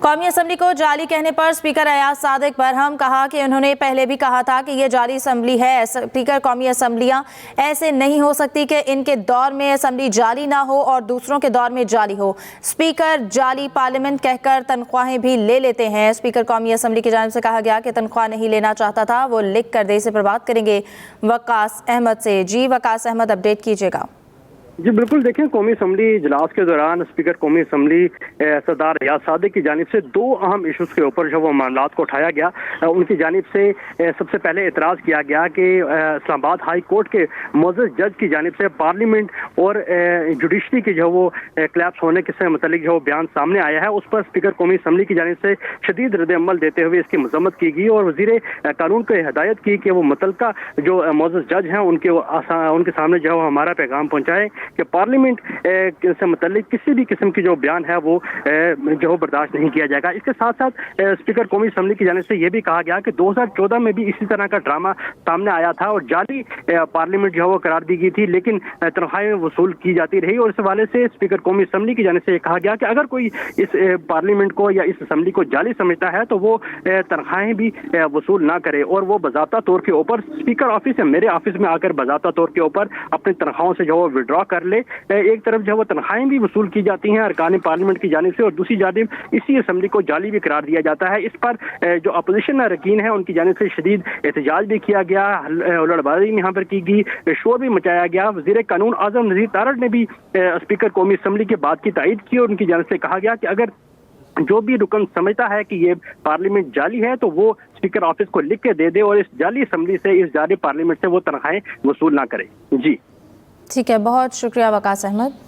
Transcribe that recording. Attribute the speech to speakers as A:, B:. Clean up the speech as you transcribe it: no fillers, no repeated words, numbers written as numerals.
A: قومی اسمبلی کو جعلی کہنے پر اسپیکر ایاز صادق برہم کہا کہ انہوں نے پہلے بھی کہا تھا کہ یہ جعلی اسمبلی ہے۔ اسپیکر قومی اسمبلیاں ایسے نہیں ہو سکتی کہ ان کے دور میں اسمبلی جعلی نہ ہو اور دوسروں کے دور میں جعلی ہو۔ اسپیکر جعلی پارلیمنٹ کہہ کر تنخواہیں بھی لے لیتے ہیں۔ اسپیکر قومی اسمبلی کی جانب سے کہا گیا کہ تنخواہ نہیں لینا چاہتا تھا، وہ لکھ کر دے، سے پر بات کریں گے وقاص احمد سے۔ جی وقاص احمد، اپڈیٹ کیجیے گا۔
B: جی بالکل، دیکھیں قومی اسمبلی اجلاس کے دوران اسپیکر قومی اسمبلی سردار ایاز صادق کی جانب سے دو اہم ایشوز کے اوپر جو وہ معاملات کو اٹھایا گیا۔ ان کی جانب سے سب سے پہلے اعتراض کیا گیا کہ اسلام آباد ہائی کورٹ کے معزز جج کی جانب سے پارلیمنٹ اور جوڈیشری کی جو وہ کلیپس ہونے سے متعلق جو بیان سامنے آیا ہے، اس پر اسپیکر قومی اسمبلی کی جانب سے شدید رد عمل دیتے ہوئے اس کی مذمت کی گئی اور وزیر قانون کو ہدایت کی کہ وہ متعلقہ جو معزز جج ہیں ان کے سامنے جو ہے ہمارا پیغام پہنچائے کہ پارلیمنٹ سے متعلق کسی بھی قسم کی جو بیان ہے وہ جو برداشت نہیں کیا جائے گا۔ اس کے ساتھ ساتھ اسپیکر قومی اسمبلی کی جانب سے یہ بھی کہا گیا کہ 2014 میں بھی اسی طرح کا ڈرامہ سامنے آیا تھا اور جعلی پارلیمنٹ جو ہے وہ قرار دی گئی تھی، لیکن تنخواہیں وصول کی جاتی رہی، اور اس حوالے سے اسپیکر قومی اسمبلی کی جانب سے یہ کہا گیا کہ اگر کوئی اس پارلیمنٹ کو یا اس اسمبلی کو جعلی سمجھتا ہے تو وہ تنخواہیں بھی وصول نہ کرے اور وہ باضابطہ طور کے اوپر اسپیکر آفس یا میرے آفس میں آ کر باضابطہ طور کے اوپر اپنی تنخواہوں سے جو وڈرا کر لے۔ ایک طرف جو وہ تنخواہیں بھی وصول کی جاتی ہیں ارکان پارلیمنٹ کی جانب سے، اور دوسری جانب اسی اسمبلی کو جعلی بھی قرار دیا جاتا ہے۔ اس پر جو اپوزیشن اراکین ہیں ان کی جانب سے شدید احتجاج بھی کیا گیا، ہلڑ بازی یہاں پر کی گئی، شور بھی مچایا گیا۔ وزیر قانون اعظم نذیر تارڑ نے بھی اسپیکر قومی اسمبلی کے بات کی تائید کی اور ان کی جانب سے کہا گیا کہ اگر جو بھی رکن سمجھتا ہے کہ یہ پارلیمنٹ جعلی ہے تو وہ اسپیکر آفس کو لکھ کے دے دے اور اس جعلی اسمبلی سے، اس جعلی پارلیمنٹ سے وہ تنخواہیں وصول نہ کرے۔ جی
A: ٹھیک ہے، بہت شکریہ وقاص احمد۔